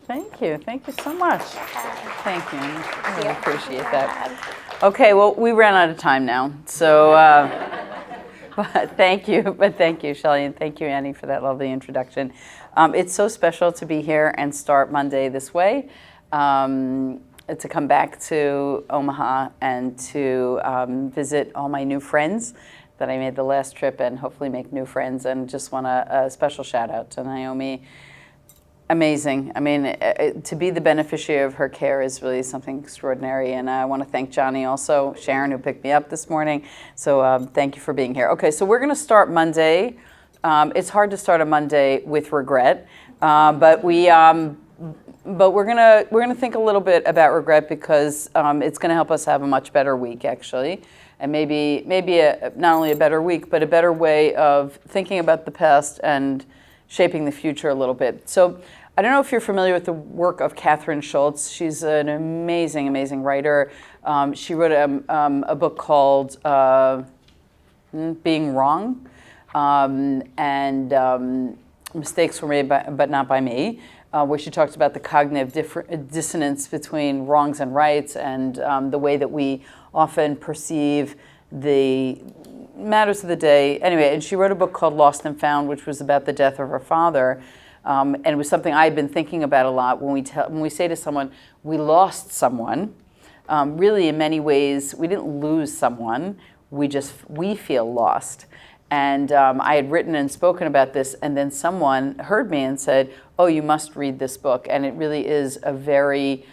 Thank you so much. Thank you. I really appreciate that. Okay, well, we ran out of time now, so but thank you, Shelley, and thank you, Annie, for that lovely introduction. It's so special to be here and start Monday this way, to come back to Omaha and to visit all my new friends that I made the last trip and hopefully make new friends. And just want a special shout out to Naomi. Amazing. I mean, to be the beneficiary of her care is really something extraordinary. And I want to thank Johnny also, Sharon, who picked me up this morning. So thank you for being here. Okay, so we're going to start Monday. It's hard to start a Monday with regret, but we're gonna think a little bit about regret because it's going to help us have a much better week, actually. And maybe not only a better week, but a better way of thinking about the past and shaping the future a little bit. So I don't know if you're familiar with the work of Catherine Schultz. She's an amazing, amazing writer. She wrote a book called Being Wrong, and Mistakes Were Made but Not by Me, where she talks about the cognitive dissonance between wrongs and rights and the way that we often perceive the matters of the day. Anyway, and she wrote a book called Lost and Found, which was about the death of her father. And it was something I've been thinking about a lot when we say to someone, we lost someone. Really, in many ways, we didn't lose someone. We feel lost. And I had written and spoken about this, and then someone heard me and said, oh, you must read this book. And it really is a very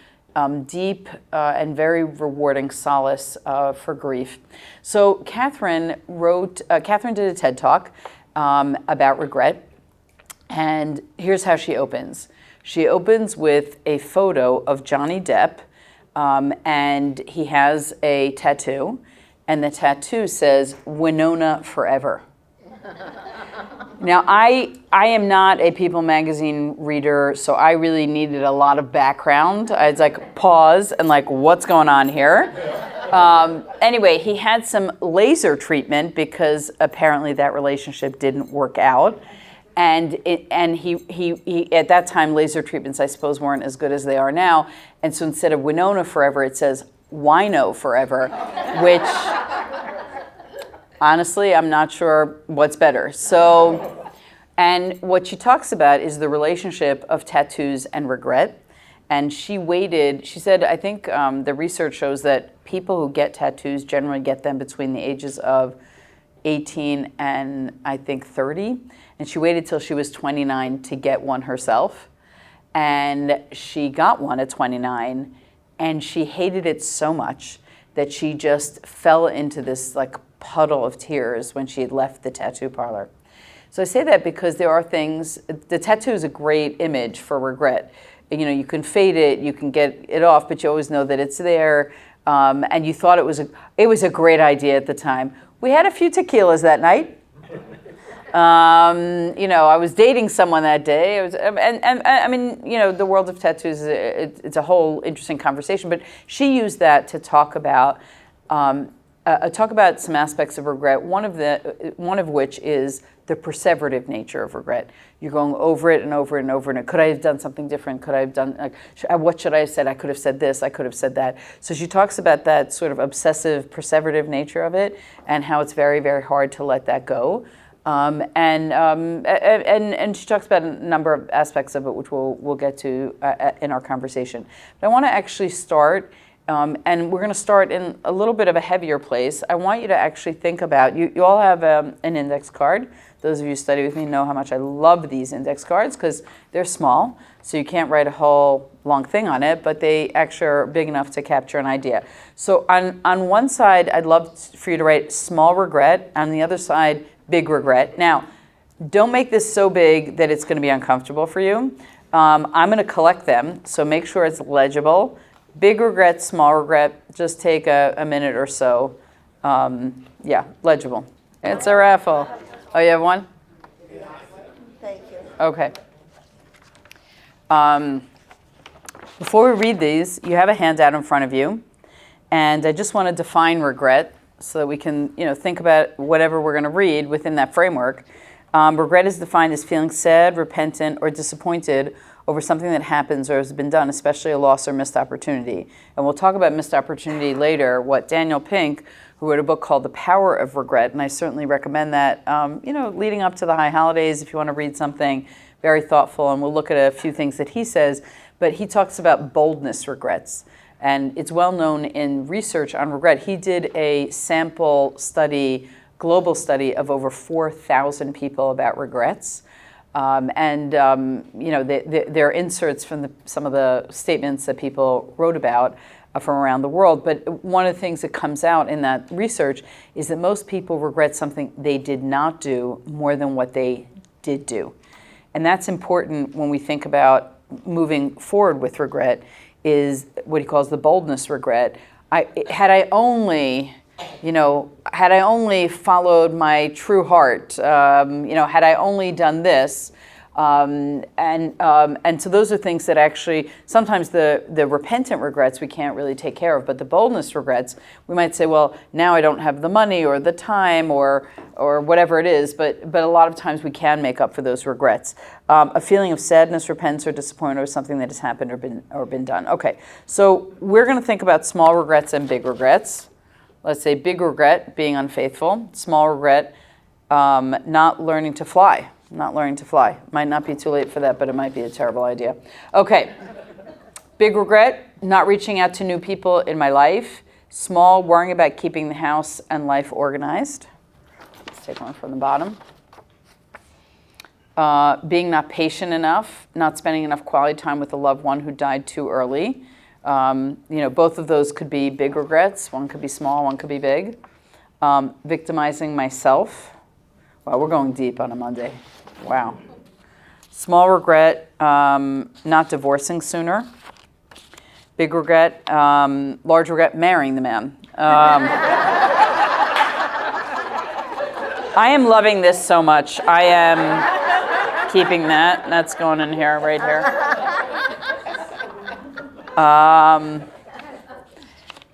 deep and very rewarding solace for grief. So Catherine did a TED Talk about regret. And here's how she opens. She opens with a photo of Johnny Depp, and he has a tattoo. And the tattoo says, Winona Forever. Now, I am not a People magazine reader, so I really needed a lot of background. I was like, pause, and like, what's going on here? Anyway, he had some laser treatment because apparently that relationship didn't work out. And he at that time, laser treatments, I suppose, weren't as good as they are now. And so instead of Winona Forever, it says Wino Forever, which honestly, I'm not sure what's better. So, and what she talks about is the relationship of tattoos and regret. And she said, I think the research shows that people who get tattoos generally get them between the ages of 18 and I think 30. And she waited till she was 29 to get one herself. And she got one at 29, and she hated it so much that she just fell into this like puddle of tears when she had left the tattoo parlor. So I say that because there are things, the tattoo is a great image for regret. You know, you can fade it, you can get it off, but you always know that it's there. And you thought it was a great idea at the time. We had a few tequilas that night. You know, I was dating someone that day. And I mean, you know, the world of tattoos, it's a whole interesting conversation. But she used that to talk about some aspects of regret. One of which is the perseverative nature of regret. You're going over it and over and over and could I have done something different? Could I have done, like, what should I have said? I could have said this, I could have said that. So she talks about that sort of obsessive, perseverative nature of it and how it's very, very hard to let that go. And she talks about a number of aspects of it, which we'll get to in our conversation. But I want to actually start, and we're going to start in a little bit of a heavier place. I want you to actually think about, you all have an index card. Those of you who study with me know how much I love these index cards because they're small, so you can't write a whole long thing on it, but they actually are big enough to capture an idea. So on one side, I'd love for you to write small regret. On the other side, big regret. Now, don't make this so big that it's going to be uncomfortable for you. I'm going to collect them, so make sure it's legible. Big regret, small regret, just take a minute or so. Yeah, legible. It's a raffle. Oh, you have one? Thank you. Okay. Before we read these, you have a handout in front of you. And I just want to define regret so that we can, think about whatever we're going to read within that framework. Regret is defined as feeling sad, repentant, or disappointed over something that happens or has been done, especially a loss or missed opportunity. And we'll talk about missed opportunity later. What Daniel Pink, who wrote a book called The Power of Regret, and I certainly recommend that, leading up to the high holidays, if you want to read something very thoughtful, and we'll look at a few things that he says, but he talks about boldness regrets. And it's well known in research on regret. He did a sample study, global study of over 4,000 people about regrets. There are inserts from some of the statements that people wrote about from around the world. But one of the things that comes out in that research is that most people regret something they did not do more than what they did do. And that's important when we think about moving forward with regret, is what he calls the boldness regret. Had I only followed my true heart, had I only done this, and so those are things that actually, sometimes the repentant regrets we can't really take care of, but the boldness regrets, we might say, well, now I don't have the money or the time or whatever it is, but a lot of times we can make up for those regrets. A feeling of sadness, repentance, or disappointment over something that has happened or been done. Okay, so we're going to think about small regrets and big regrets. Let's say big regret, being unfaithful. Small regret, not learning to fly. Not learning to fly. Might not be too late for that, but it might be a terrible idea. Okay, big regret, not reaching out to new people in my life. Small, worrying about keeping the house and life organized. Let's take one from the bottom. Being not patient enough, not spending enough quality time with a loved one who died too early. Both of those could be big regrets. One could be small, one could be big. Victimizing myself. Wow, we're going deep on a Monday. Wow. Small regret, not divorcing sooner. Big regret, large regret, marrying the man. I am loving this so much. I am keeping that. That's going in here, right here.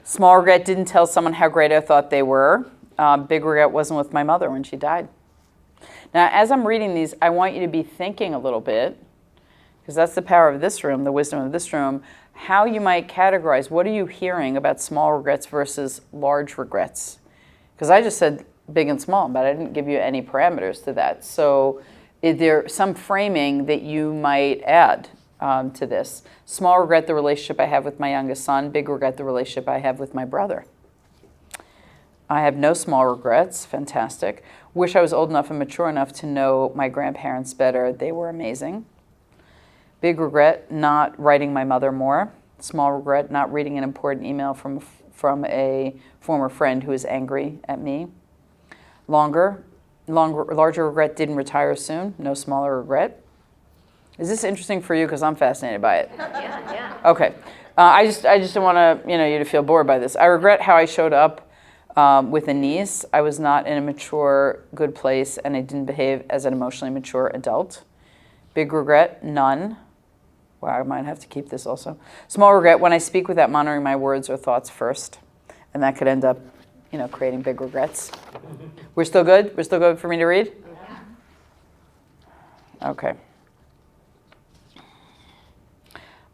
Small regret, didn't tell someone how great I thought they were. Big regret, wasn't with my mother when she died. Now, as I'm reading these, I want you to be thinking a little bit, because that's the power of this room, the wisdom of this room, how you might categorize. What are you hearing about small regrets versus large regrets? Because I just said big and small, but I didn't give you any parameters to that. So is there some framing that you might add to this? Small regret, the relationship I have with my youngest son. Big regret, the relationship I have with my brother. I have no small regrets. Fantastic. Wish I was old enough and mature enough to know my grandparents better. They were amazing. Big regret, not writing my mother more. Small regret, not reading an important email from a former friend who is angry at me. Larger regret, didn't retire soon. No smaller regret. Is this interesting for you? Because I'm fascinated by it. Yeah. Okay. I just don't want you to feel bored by this. I regret how I showed up with a niece. I was not in a mature, good place, and I didn't behave as an emotionally mature adult. Big regret, none. Wow, I might have to keep this also. Small regret, when I speak without monitoring my words or thoughts first. And that could end up, creating big regrets. We're still good? We're still good for me to read? Okay.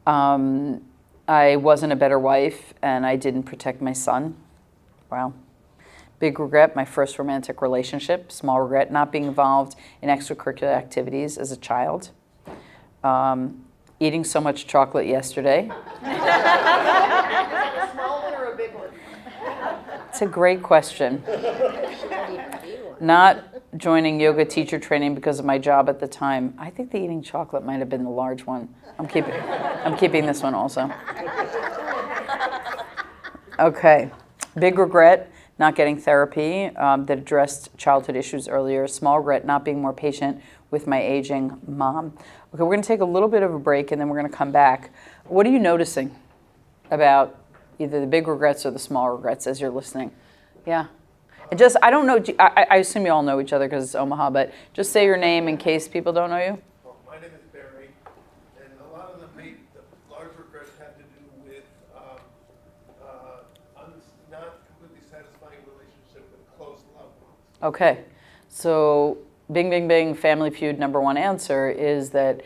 I wasn't a better wife, and I didn't protect my son. Wow. Big regret, my first romantic relationship. Small regret, not being involved in extracurricular activities as a child. Eating so much chocolate yesterday. A small one or a big one? It's a great question. Not joining yoga teacher training because of my job at the time. I think the eating chocolate might have been the large one. I'm keeping this one also. Okay. Big regret, not getting therapy that addressed childhood issues earlier. Small regret, not being more patient with my aging mom. Okay, we're going to take a little bit of a break, and then we're going to come back. What are you noticing about either the big regrets or the small regrets as you're listening? Yeah. I don't know, I assume you all know each other because it's Omaha, but just say your name in case people don't know you. Well, my name is Barry, and a lot of the large regrets have to do with not completely satisfying relationship with close loved ones. Okay, so bing, bing, bing, Family Feud number one answer is that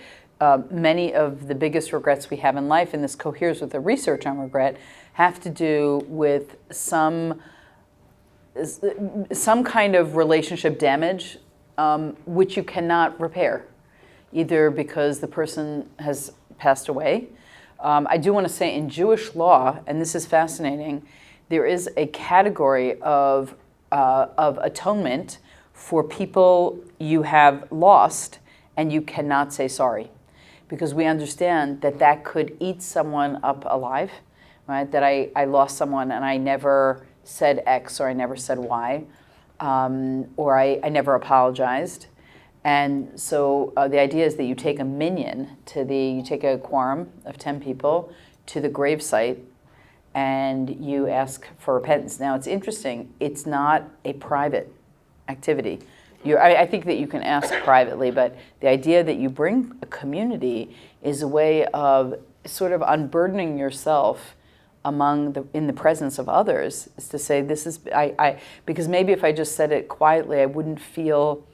many of the biggest regrets we have in life, and this coheres with the research on regret, have to do with some kind of relationship damage, which you cannot repair, either because the person has passed away. I do want to say in Jewish law, and this is fascinating, there is a category of atonement for people you have lost and you cannot say sorry, because we understand that that could eat someone up alive, right? That I lost someone and I never said X, or I never said Y, or I never apologized. And so the idea is that you take a minyan you take a quorum of 10 people to the gravesite and you ask for repentance. Now it's interesting, it's not a private activity. I think that you can ask privately, but the idea that you bring a community is a way of sort of unburdening yourself in the presence of others, is to say, this is, because maybe if I just said it quietly, I wouldn't feel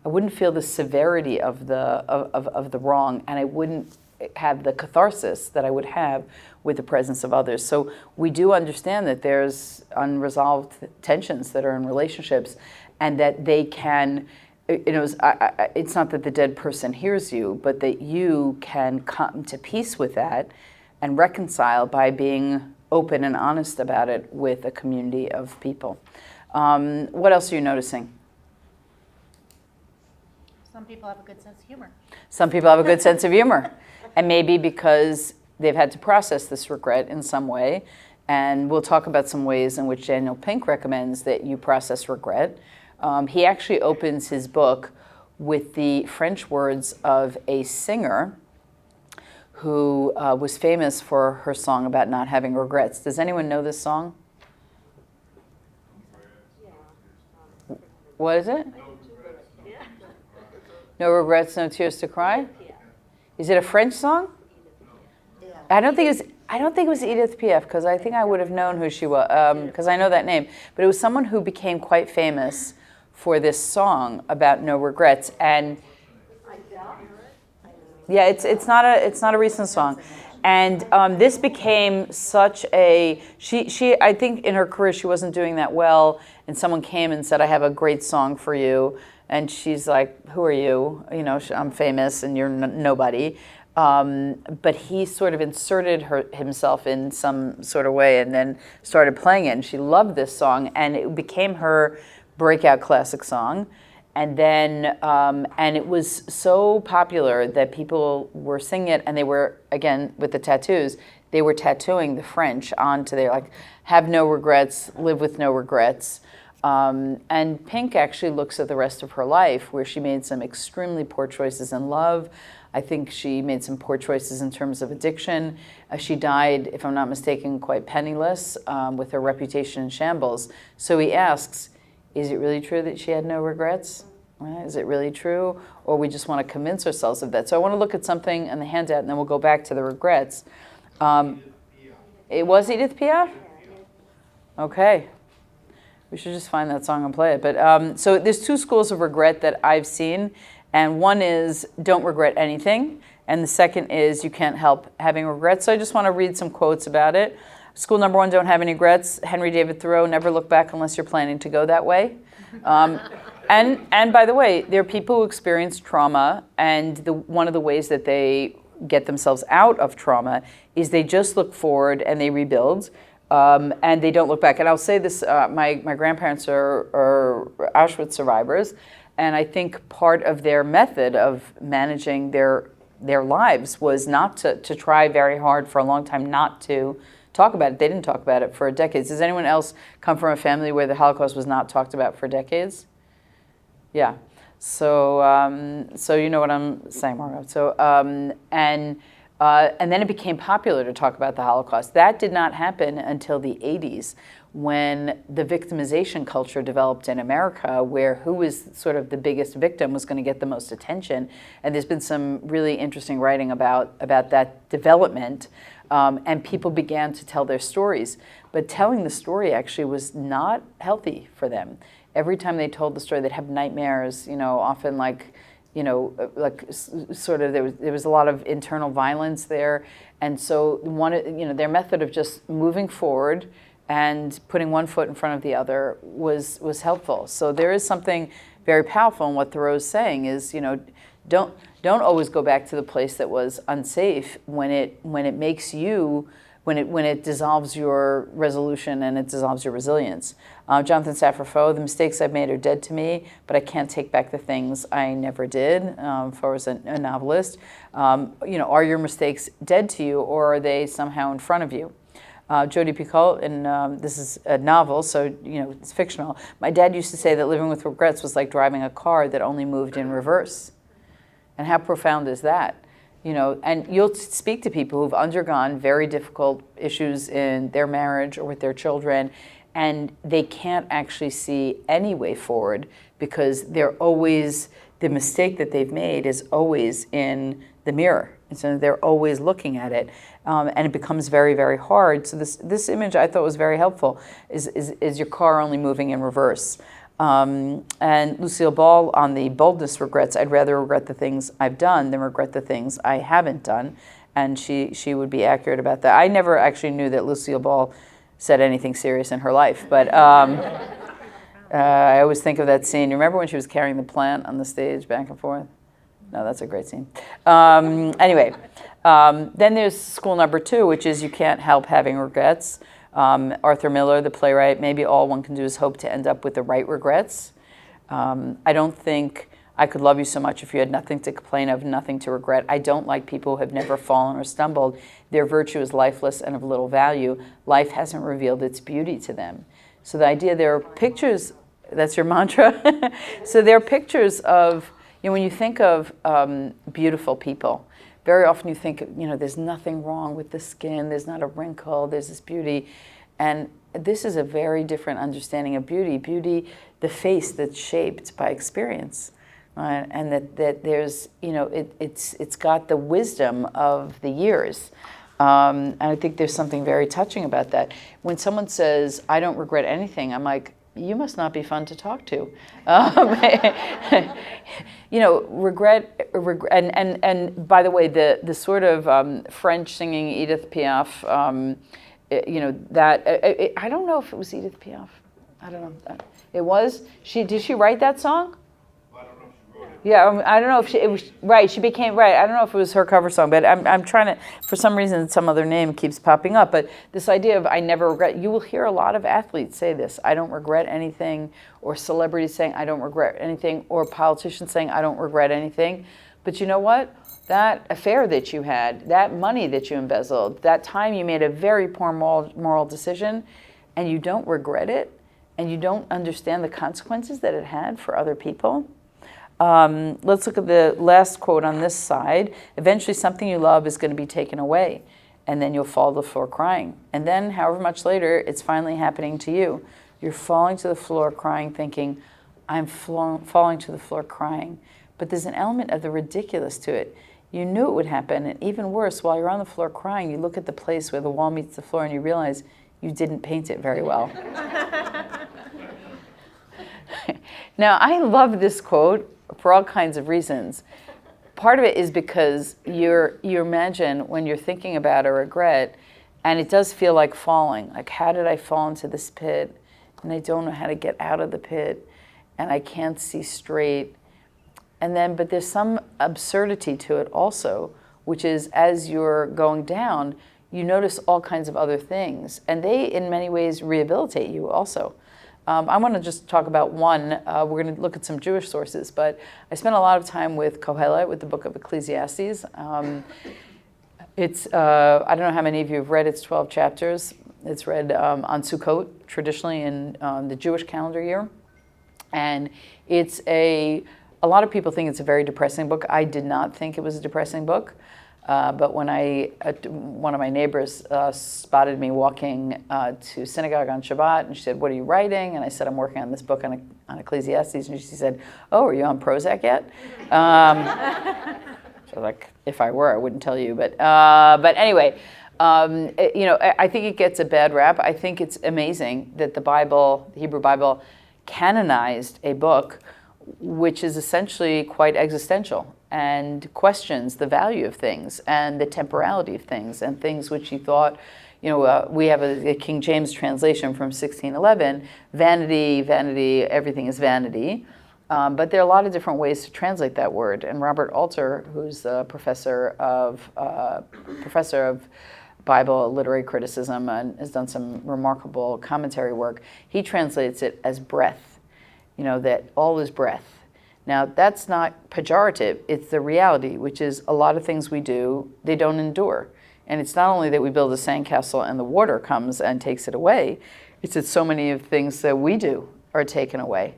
the severity of the wrong, and I wouldn't have the catharsis that I would have with the presence of others. So we do understand that there's unresolved tensions that are in relationships, and that they can, it's not that the dead person hears you, but that you can come to peace with that and reconcile by being open and honest about it with a community of people. What else are you noticing? Some people have a good sense of humor. Some people have a good sense of humor. And maybe because they've had to process this regret in some way. And we'll talk about some ways in which Daniel Pink recommends that you process regret. He actually opens his book with the French words of a singer who was famous for her song about not having regrets. Does anyone know this song? What is it? No regrets, no tears to cry? Is it a French song? I don't think it was Edith Piaf, because I think I would have known who she was, because I know that name. But it was someone who became quite famous for this song about no regrets. And yeah, it's not a recent song. And this became such a, she I think in her career she wasn't doing that well, and someone came and said, I have a great song for you. And she's like, who are you? I'm famous and you're nobody. But he sort of inserted himself in some sort of way and then started playing it. And she loved this song, and it became her breakout classic song. And then, and it was so popular that people were singing it, and they were, again, with the tattoos, they were tattooing the French onto their, like, have no regrets, live with no regrets. And Pink actually looks at the rest of her life, where she made some extremely poor choices in love. I think she made some poor choices in terms of addiction. She died, if I'm not mistaken, quite penniless, with her reputation in shambles. So he asks, is it really true that she had no regrets? Right? Is it really true? Or we just want to convince ourselves of that? So I want to look at something in the handout, and then we'll go back to the regrets. It was Edith Piaf? Okay. We should just find that song and play it. But so there's two schools of regret that I've seen. And one is don't regret anything. And the second is you can't help having regrets. So I just want to read some quotes about it. School number one, don't have any regrets. Henry David Thoreau, never look back unless you're planning to go that way. And by the way, there are people who experience trauma, and one of the ways that they get themselves out of trauma is they just look forward and they rebuild, and they don't look back. And I'll say this, my grandparents are Auschwitz survivors, and I think part of their method of managing their lives was not to try very hard for a long time not to talk about it. They didn't talk about it for decades. Does anyone else come from a family where the Holocaust was not talked about for decades? Yeah. So you know what I'm saying, Margot. So and then it became popular to talk about the Holocaust. That did not happen until the 80s, when the victimization culture developed in America, where who was sort of the biggest victim was going to get the most attention. And there's been some really interesting writing about that development. And people began to tell their stories. But telling the story actually was not healthy for them. Every time they told the story, they'd have nightmares, often like sort of there was a lot of internal violence there, and so their method of just moving forward and putting one foot in front of the other was helpful. So there is something very powerful in what Thoreau's saying is, don't always go back to the place that was unsafe when it makes you, when it dissolves your resolution and it dissolves your resilience. Jonathan Safran Foer, the mistakes I've made are dead to me, but I can't take back the things I never did. Foer was a novelist. Are your mistakes dead to you, or are they somehow in front of you? Jodi Picoult, and this is a novel, so it's fictional. My dad used to say that living with regrets was like driving a car that only moved in reverse. And how profound is that? And you'll speak to people who've undergone very difficult issues in their marriage or with their children, and they can't actually see any way forward because the mistake that they've made is always in the mirror. And so they're always looking at it, and it becomes very, very hard. So this image I thought was very helpful, is your car only moving in reverse. And Lucille Ball on the boldness regrets, I'd rather regret the things I've done than regret the things I haven't done. And she would be accurate about that. I never actually knew that Lucille Ball said anything serious in her life, but I always think of that scene. You remember when she was carrying the plant on the stage back and forth? No, that's a great scene. Anyway, then there's school number 2, which is you can't help having regrets. Arthur Miller, the playwright, maybe all one can do is hope to end up with the right regrets. I don't think I could love you so much if you had nothing to complain of, nothing to regret. I don't like people who have never fallen or stumbled. Their virtue is lifeless and of little value. Life hasn't revealed its beauty to them. So the idea, there are pictures, that's your mantra? So there are pictures of, when you think of beautiful people, very often you think, there's nothing wrong with the skin, there's not a wrinkle, there's this beauty. And this is a very different understanding of beauty. Beauty, the face that's shaped by experience. And that there's, it's got the wisdom of the years. And I think there's something very touching about that. When someone says, I don't regret anything, I'm like, you must not be fun to talk to. Regret, and by the way, the sort of French singing Edith Piaf, I don't know if it was Edith Piaf. I don't know. It was. Did she write that song? Yeah, I don't know if it was right. She became right. I don't know if it was her cover song, but I'm trying to. For some reason, some other name keeps popping up. But this idea of I never regret. You will hear a lot of athletes say this. I don't regret anything, or celebrities saying I don't regret anything, or politicians saying I don't regret anything. But you know what? That affair that you had, that money that you embezzled, that time you made a very poor moral decision, and you don't regret it, and you don't understand the consequences that it had for other people. Let's look at the last quote on this side. Eventually something you love is going to be taken away, and then you'll fall to the floor crying. And then, however much later, it's finally happening to you. You're falling to the floor crying, thinking, I'm falling to the floor crying. But there's an element of the ridiculous to it. You knew it would happen, and even worse, while you're on the floor crying, you look at the place where the wall meets the floor and you realize you didn't paint it very well. Now, I love this quote for all kinds of reasons. Part of it is because you imagine when you're thinking about a regret, and it does feel like falling. Like, how did I fall into this pit? And I don't know how to get out of the pit, and I can't see straight. And then, but there's some absurdity to it also, which is as you're going down, you notice all kinds of other things, and they, in many ways, rehabilitate you also. I want to just talk about one. We're going to look at some Jewish sources, but I spent a lot of time with Kohelet, with the book of Ecclesiastes. It's, I don't know how many of you have read, it's 12 chapters. It's read on Sukkot, traditionally in the Jewish calendar year. And it's a lot of people think it's a very depressing book. I did not think it was a depressing book. But when one of my neighbors spotted me walking to synagogue on Shabbat, and she said, what are you writing? And I said, I'm working on this book on Ecclesiastes. And she said, oh, are you on Prozac yet? So like, if I were, I wouldn't tell you. But anyway, I think it gets a bad rap. I think it's amazing that the Bible, the Hebrew Bible, canonized a book which is essentially quite existential and questions the value of things and the temporality of things and things which he thought, we have a King James translation from 1611, vanity, vanity, everything is vanity. But there are a lot of different ways to translate that word. And Robert Alter, who's a professor of Bible literary criticism and has done some remarkable commentary work, he translates it as breath, that all is breath. Now, that's not pejorative, it's the reality, which is a lot of things we do, they don't endure. And it's not only that we build a sandcastle and the water comes and takes it away, it's that so many of the things that we do are taken away.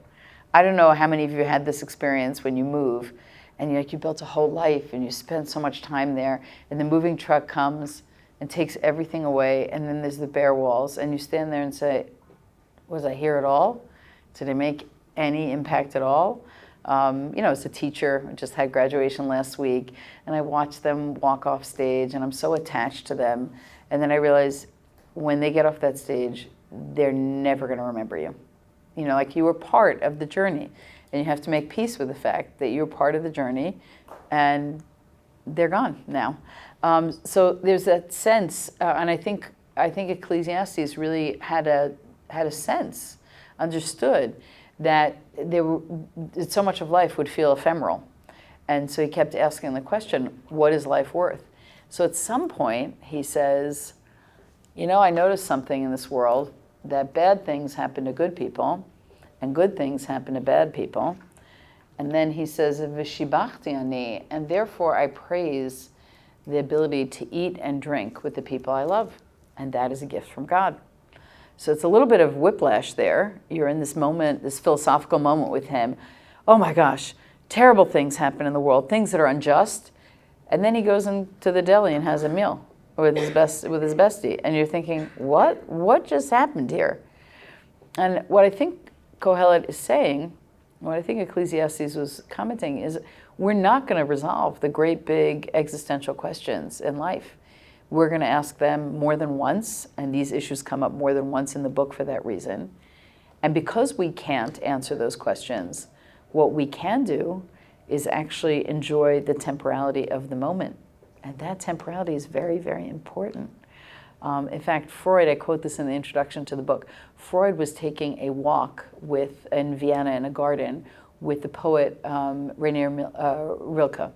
I don't know how many of you had this experience when you move and you built a whole life and you spent so much time there and the moving truck comes and takes everything away, and then there's the bare walls and you stand there and say, was I here at all? Did I make any impact at all? As a teacher, I just had graduation last week, and I watched them walk off stage, and I'm so attached to them. And then I realized when they get off that stage, they're never going to remember you. Like you were part of the journey, and you have to make peace with the fact that you're part of the journey, and they're gone now. So there's that sense, and I think Ecclesiastes really had a sense, understood that so much of life would feel ephemeral. And so he kept asking the question, what is life worth? So at some point he says, I noticed something in this world, that bad things happen to good people and good things happen to bad people. And then he says, V'shibachti ani, and therefore I praise the ability to eat and drink with the people I love. And that is a gift from God. So it's a little bit of whiplash there. You're in this moment, this philosophical moment with him. Oh my gosh, terrible things happen in the world, things that are unjust. And then he goes into the deli and has a meal with his bestie. And you're thinking, what just happened here? And what I think Kohelet is saying, what I think Ecclesiastes was commenting is, we're not going to resolve the great big existential questions in life. We're going to ask them more than once, and these issues come up more than once in the book for that reason. And because we can't answer those questions, what we can do is actually enjoy the temporality of the moment. And that temporality is very, very important. In fact, Freud, I quote this in the introduction to the book, Freud was taking a walk in Vienna in a garden with the poet Rilke.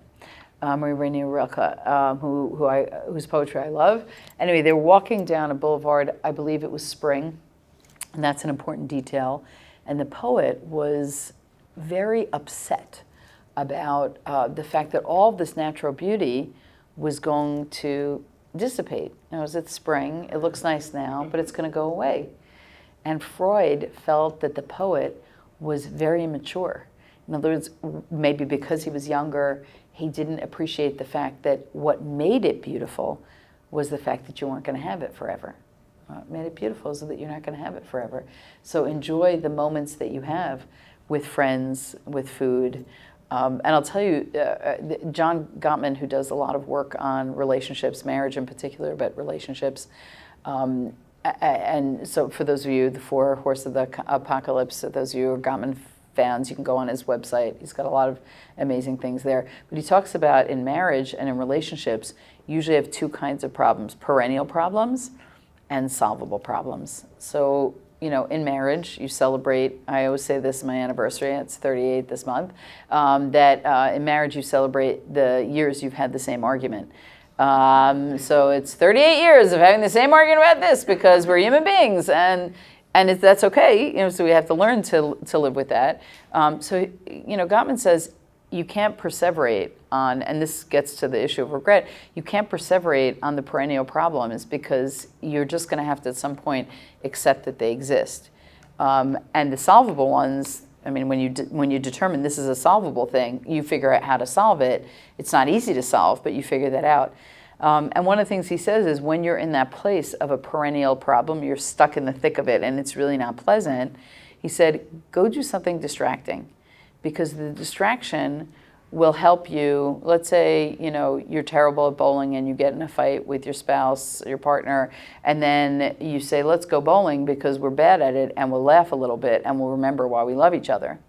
Marie Rainier Rilke, whose poetry I love. Anyway, they were walking down a boulevard, I believe it was spring, and that's an important detail. And the poet was very upset about the fact that all of this natural beauty was going to dissipate. It's spring, it looks nice now, but it's going to go away. And Freud felt that the poet was very immature. In other words, maybe because he was younger, he didn't appreciate the fact that what made it beautiful was the fact that you weren't going to have it forever. What made it beautiful is that you're not going to have it forever. So enjoy the moments that you have with friends, with food. And I'll tell you, John Gottman, who does a lot of work on relationships, marriage in particular, but relationships, and so for those of you, the Four Horses of the Apocalypse, those of you who are Gottman fans, you can go on his website. He's got a lot of amazing things there. But he talks about in marriage and in relationships, you usually have two kinds of problems, perennial problems and solvable problems. So, in marriage, you celebrate, I always say this is my anniversary, it's 38 this month, that in marriage you celebrate the years you've had the same argument. So it's 38 years of having the same argument about this because we're human beings, and that's okay. So we have to learn to live with that. So Gottman says you can't perseverate on, and this gets to the issue of regret. You can't perseverate on the perennial problems because you're just going to have to at some point accept that they exist. And the solvable ones, when you determine this is a solvable thing, you figure out how to solve it. It's not easy to solve, but you figure that out. And one of the things he says is when you're in that place of a perennial problem, you're stuck in the thick of it and it's really not pleasant, he said, go do something distracting, because the distraction will help you. Let's say, you're terrible at bowling and you get in a fight with your spouse, your partner, and then you say, let's go bowling because we're bad at it, and we'll laugh a little bit and we'll remember why we love each other.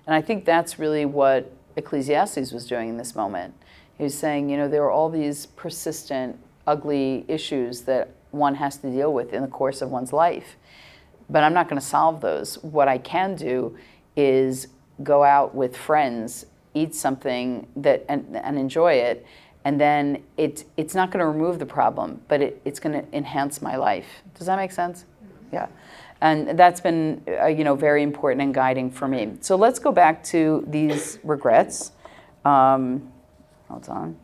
And I think that's really what Ecclesiastes was doing in this moment. He was saying, there are all these persistent, ugly issues that one has to deal with in the course of one's life. But I'm not going to solve those. What I can do is go out with friends, eat something and enjoy it, and then it's not going to remove the problem, but it's going to enhance my life. Does that make sense? Yeah. And that's been, very important and guiding for me. So let's go back to these regrets. Hold on.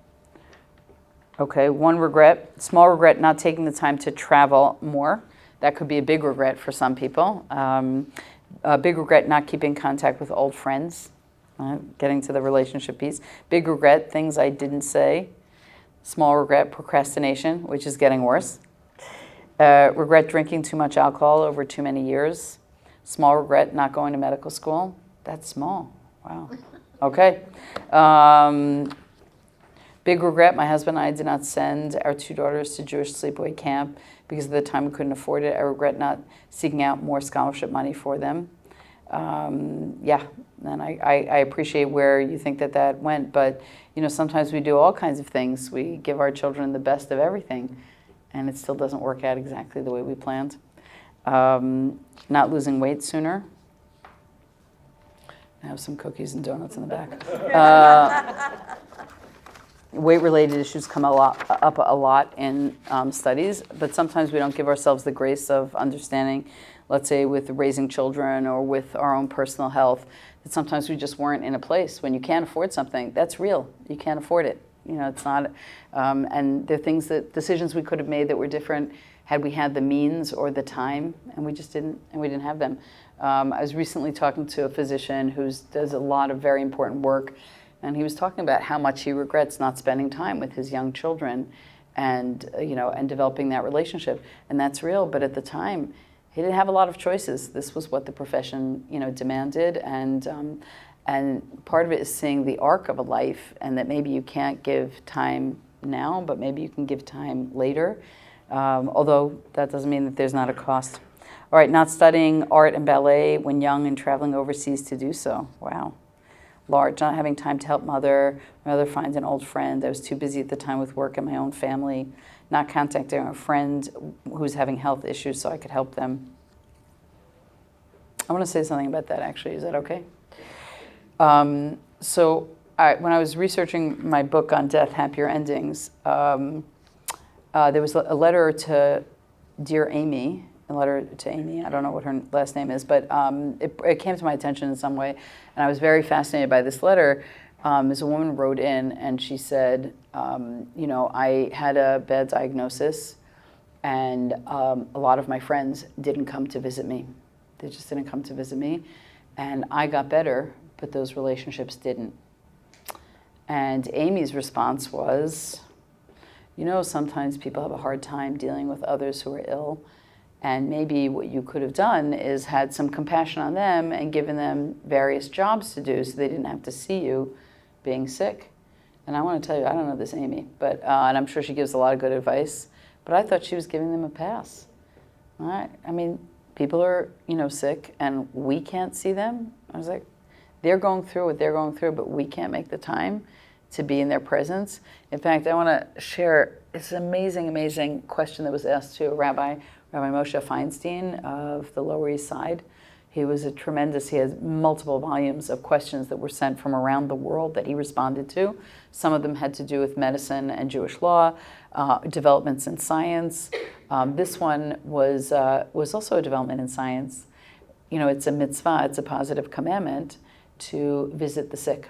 Okay, one regret, small regret, not taking the time to travel more. That could be a big regret for some people. A big regret, not keeping contact with old friends. Getting to the relationship piece. Big regret, things I didn't say. Small regret, procrastination, which is getting worse. Regret drinking too much alcohol over too many years. Small regret, not going to medical school. That's small. Wow. Okay. Big regret, my husband and I did not send our 2 daughters to Jewish sleepaway camp because at the time we couldn't afford it. I regret not seeking out more scholarship money for them. And I appreciate where you think that went, but sometimes we do all kinds of things. We give our children the best of everything, and it still doesn't work out exactly the way we planned. Not losing weight sooner. I have some cookies and donuts in the back. Weight-related issues come up a lot in studies, but sometimes we don't give ourselves the grace of understanding, let's say with raising children or with our own personal health, that sometimes we just weren't in a place. When you can't afford something, that's real. You can't afford it. It's not, and there are decisions we could have made that were different had we had the means or the time, and we just didn't, and we didn't have them. I was recently talking to a physician who does a lot of very important work, and he was talking about how much he regrets not spending time with his young children and developing that relationship. And that's real, but at the time, he didn't have a lot of choices. This was what the profession, demanded. And part of it is seeing the arc of a life, and that maybe you can't give time now, but maybe you can give time later. Although that doesn't mean that there's not a cost. All right, not studying art and ballet when young and traveling overseas to do so. Wow. Large, not having time to help mother. My mother finds an old friend. I was too busy at the time with work and my own family. Not contacting a friend who's having health issues so I could help them. I want to say something about that, actually. Is that okay? When I was researching my book on death, Happier Endings, there was a letter to Dear Amy, I don't know what her last name is, but it came to my attention in some way, and I was very fascinated by this letter. As a woman wrote in, and she said, I had a bad diagnosis, and a lot of my friends didn't come to visit me. They just didn't come to visit me, and I got better, but those relationships didn't. And Amy's response was, sometimes people have a hard time dealing with others who are ill. And maybe what you could have done is had some compassion on them and given them various jobs to do so they didn't have to see you being sick. And I want to tell you, I don't know this Amy, but and I'm sure she gives a lot of good advice, but I thought she was giving them a pass. All right? I mean, people are, sick and we can't see them. I was like, they're going through what they're going through, but we can't make the time to be in their presence. In fact, I want to share this amazing, amazing question that was asked to Rabbi Moshe Feinstein of the Lower East Side. He had multiple volumes of questions that were sent from around the world that he responded to. Some of them had to do with medicine and Jewish law, developments in science. This one was also a development in science. It's a mitzvah, it's a positive commandment to visit the sick.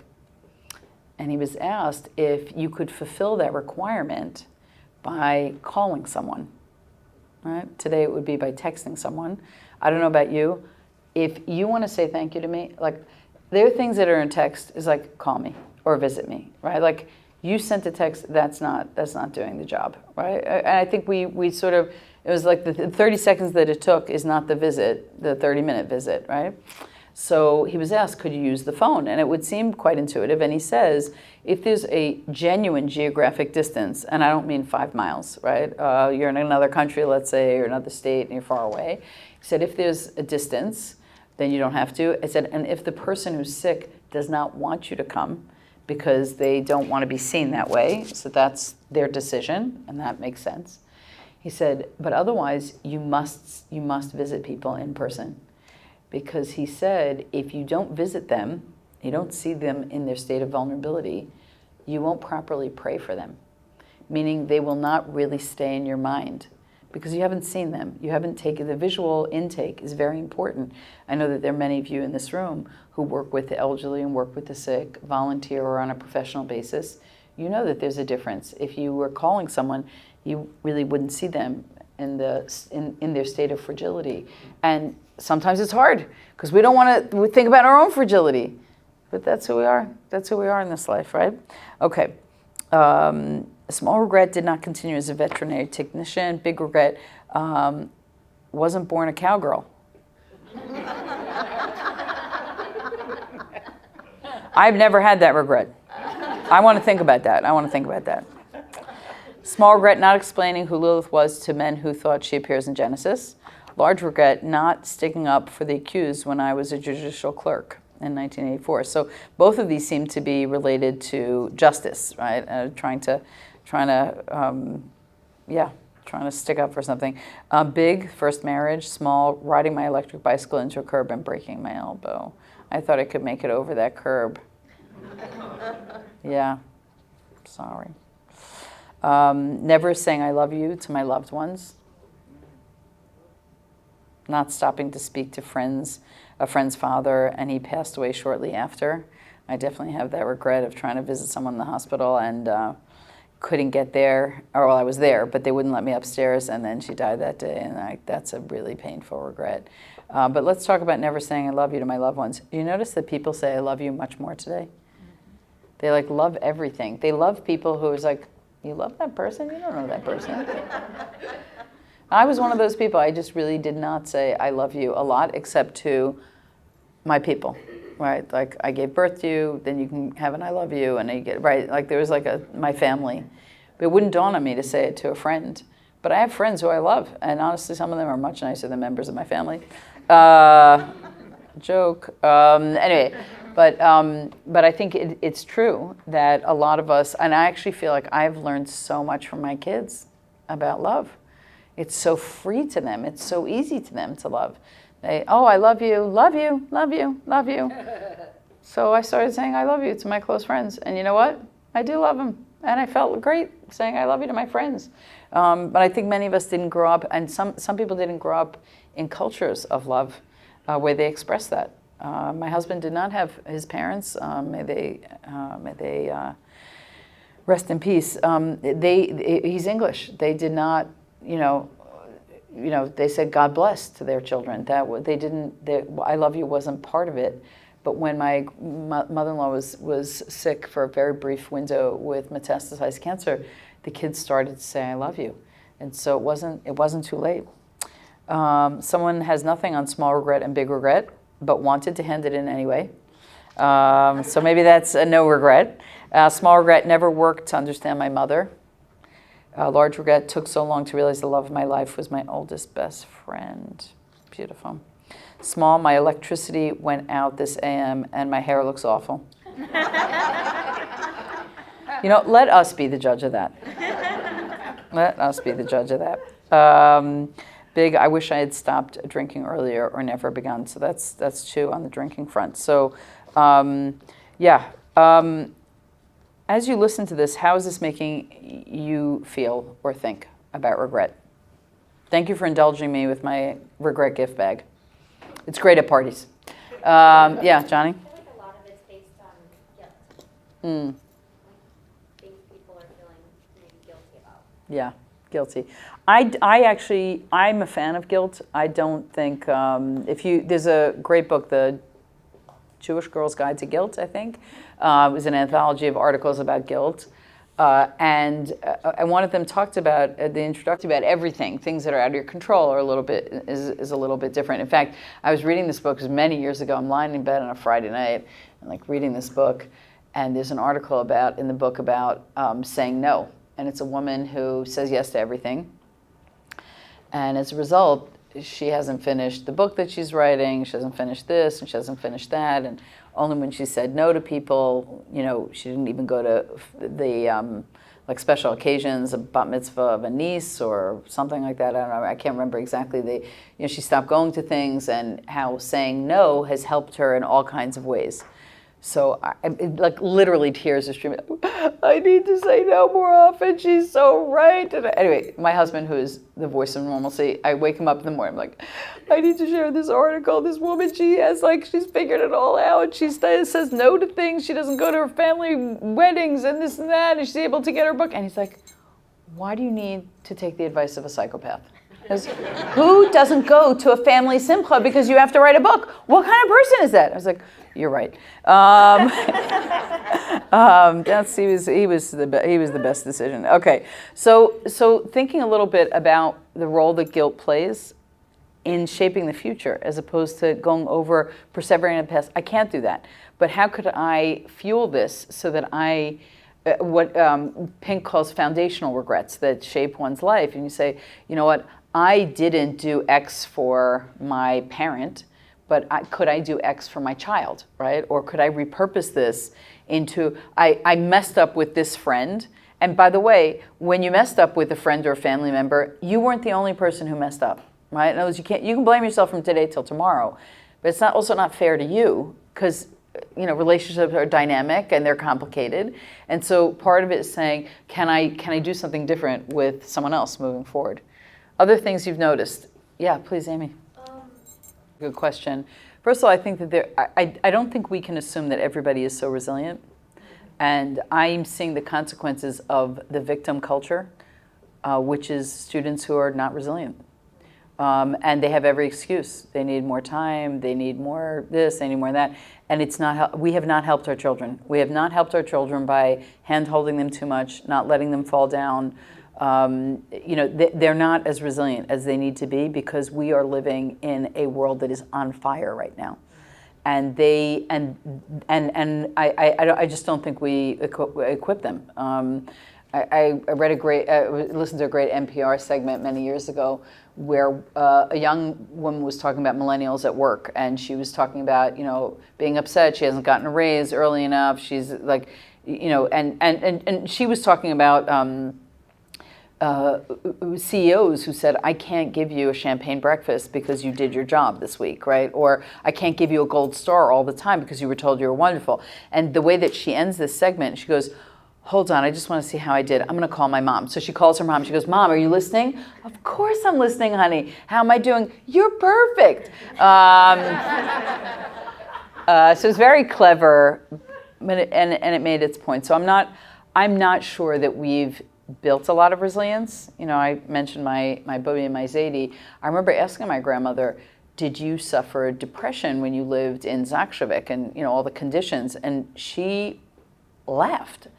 And he was asked if you could fulfill that requirement by calling someone. Right? Today it would be by texting someone. I don't know about you. If you want to say thank you to me, there are things that are in text is like call me or visit me, right? Like you sent a text, that's not doing the job, right? And I think we sort of, it was like the 30 seconds that it took is not the visit, the 30-minute visit, right? So he was asked, could you use the phone? And it would seem quite intuitive. And he says, if there's a genuine geographic distance, and I don't mean 5 miles, right? You're in another country, let's say, or another state, and you're far away. He said, if there's a distance, then you don't have to. I said, and if the person who's sick does not want you to come because they don't want to be seen that way, so that's their decision, and that makes sense. He said, but otherwise you must visit people in person. Because he said, if you don't visit them, you don't see them in their state of vulnerability, you won't properly pray for them. Meaning they will not really stay in your mind because you haven't seen them. You haven't taken, the visual intake is very important. I know that there are many of you in this room who work with the elderly and work with the sick, volunteer or on a professional basis. You know that there's a difference. If you were calling someone, you really wouldn't see them in their state of fragility. And sometimes it's hard because we don't want to think about our own fragility. But that's who we are. That's who we are in this life, right? Okay. A small regret, did not continue as a veterinary technician. Big regret, wasn't born a cowgirl. I've never had that regret. I want to think about that. Small regret, not explaining who Lilith was to men who thought she appears in Genesis. Large regret, not sticking up for the accused when I was a judicial clerk in 1984. So both of these seem to be related to justice, right? Trying to stick up for something. Big, first marriage. Small, riding my electric bicycle into a curb and breaking my elbow. I thought I could make it over that curb. Yeah, sorry. Never saying I love you to my loved ones. Not stopping to speak to a friend's father, and he passed away shortly after. I definitely have that regret of trying to visit someone in the hospital and couldn't get there, or well, I was there, but they wouldn't let me upstairs, and then she died that day, and that's a really painful regret. But let's talk about never saying I love you to my loved ones. You notice that people say I love you much more today? They love everything. They love people who is like, you love that person? You don't know that person. I was one of those people. I just really did not say I love you a lot, except to my people, right? Like I gave birth to you, then you can have an I love you, and you get, right? Like there was my family. But it wouldn't dawn on me to say it to a friend. But I have friends who I love, and honestly, some of them are much nicer than members of my family. Joke. Anyway, but I think it's true that a lot of us, and I actually feel like I've learned so much from my kids about love. It's so free to them. It's so easy to them to love. I love you, love you, love you, love you. So I started saying I love you to my close friends. And you know what? I do love them. And I felt great saying I love you to my friends. But I think many of us didn't grow up, and some people didn't grow up in cultures of love where they express that. My husband did not have his parents. May they rest in peace. He's English. They did not, they said God bless to their children. I love you wasn't part of it. But when my mother-in-law was sick for a very brief window with metastasized cancer, the kids started to say I love you, and so it wasn't too late. Someone has nothing on small regret and big regret, but wanted to hand it in anyway. So maybe that's a no regret. Small regret, never worked to understand my mother. Large regret, took so long to realize the love of my life was my oldest best friend. Beautiful. Small, my electricity went out this AM and my hair looks awful. Let us be the judge of that. Let us be the judge of that. Big, I wish I had stopped drinking earlier or never begun. So that's 2 on the drinking front. So, as you listen to this, how is this making you feel or think about regret? Thank you for indulging me with my regret gift bag. It's great at parties. Yeah, Johnny? I feel like a lot of it's based on guilt. Things people are feeling maybe guilty about. Yeah, guilty. I'm a fan of guilt. I don't think, there's a great book, The Jewish Girl's Guide to Guilt, I think. It was an anthology of articles about guilt. And one of them talked about the introduction about everything, things that are out of your control are a little bit is a little bit different. In fact, I was reading this book many years ago. I'm lying in bed on a Friday night and reading this book, and there's an article in the book about saying no, and it's a woman who says yes to everything, and as a result, she hasn't finished the book that she's writing, she hasn't finished this, and she hasn't finished that, and only when she said no to people, she didn't even go to the like special occasions, a bat mitzvah of a niece or something like that. I don't know. I can't remember exactly. She stopped going to things, and how saying no has helped her in all kinds of ways. So, like literally tears are streaming. I need to say no more often. She's so right. And anyway, my husband, who is the voice of normalcy, I wake him up in the morning. I'm like, I need to share this article. This woman, she's figured it all out. She says no to things. She doesn't go to her family weddings and this and that. And she's able to get her book. And he's like, why do you need to take the advice of a psychopath? Because who doesn't go to a family simcha because you have to write a book? What kind of person is that? I was like, you're right. He was the best decision. Okay, so thinking a little bit about the role that guilt plays in shaping the future, as opposed to going over perseverating in the past. I can't do that. But how could I fuel this so that what Pink calls foundational regrets that shape one's life? And you say, you know what? I didn't do X for my parent, but could I do X for my child, right? Or could I repurpose this into, I messed up with this friend. And by the way, when you messed up with a friend or a family member, you weren't the only person who messed up, right? In other words, you can blame yourself from today till tomorrow, but it's also not fair to you, because relationships are dynamic and they're complicated. And so part of it is saying, can I do something different with someone else moving forward? Other things you've noticed? Yeah, please, Amy. Good question. First of all, I think that I don't think we can assume that everybody is so resilient. And I'm seeing the consequences of the victim culture, which is students who are not resilient. And they have every excuse. They need more time, they need more this, they need more that. And we have not helped our children. We have not helped our children by hand-holding them too much, not letting them fall down. They're not as resilient as they need to be, because we are living in a world that is on fire right now, and I just don't think we equip them. I listened to a great NPR segment many years ago where a young woman was talking about millennials at work, and she was talking about being upset she hasn't gotten a raise early enough. She's like, and she was talking about. CEOs who said, I can't give you a champagne breakfast because you did your job this week, right? Or I can't give you a gold star all the time because you were told you were wonderful. And the way that she ends this segment, she goes, hold on, I just want to see how I did. I'm going to call my mom. So she calls her mom. She goes, Mom, are you listening? Of course I'm listening, honey. How am I doing? You're perfect. So it's very clever, but it made its point. So I'm not sure that we've built a lot of resilience. I mentioned my Bobi and my Zadie. I remember asking my grandmother, did you suffer depression when you lived in Zakshevik and all the conditions? And she laughed.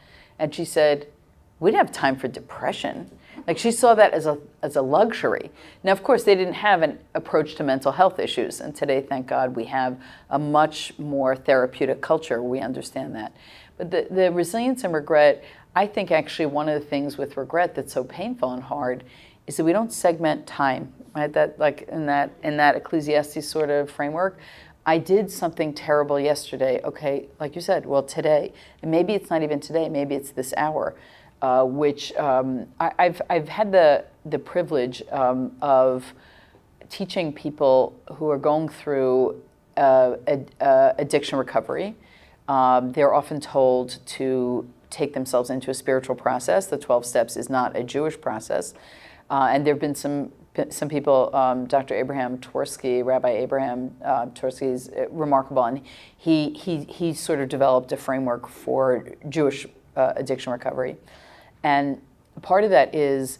And she said, we didn't have time for depression. Like, she saw that as a luxury. Now, of course, they didn't have an approach to mental health issues. And today, thank God, we have a much more therapeutic culture. We understand that. But the resilience and regret, I think actually one of the things with regret that's so painful and hard is that we don't segment time, right? That, like in that Ecclesiastes sort of framework, I did something terrible yesterday. Okay, like you said, well, today, and maybe it's not even today, maybe it's this hour, which I've had the privilege of teaching people who are going through addiction recovery. They're often told to take themselves into a spiritual process. The 12 steps is not a Jewish process. And there have been some people, Dr. Abraham Tversky, Rabbi Abraham Tversky is remarkable, and he sort of developed a framework for Jewish addiction recovery. And part of that is,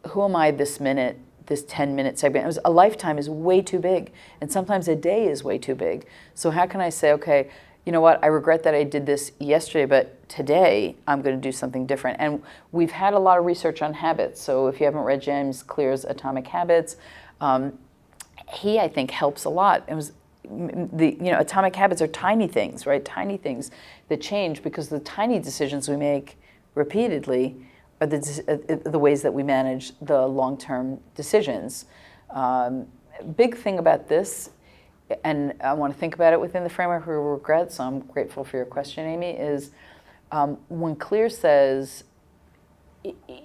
who am I this minute, this 10-minute segment? A lifetime is way too big, and sometimes a day is way too big. So how can I say, okay, you know what, I regret that I did this yesterday, but today I'm going to do something different. And we've had a lot of research on habits. So if you haven't read James Clear's Atomic Habits, he, I think, helps a lot. It was atomic habits are tiny things, right? Tiny things that change, because the tiny decisions we make repeatedly are the ways that we manage the long-term decisions. big thing about this, and I want to think about it within the framework of regret, so I'm grateful for your question, Amy, is when Clear says,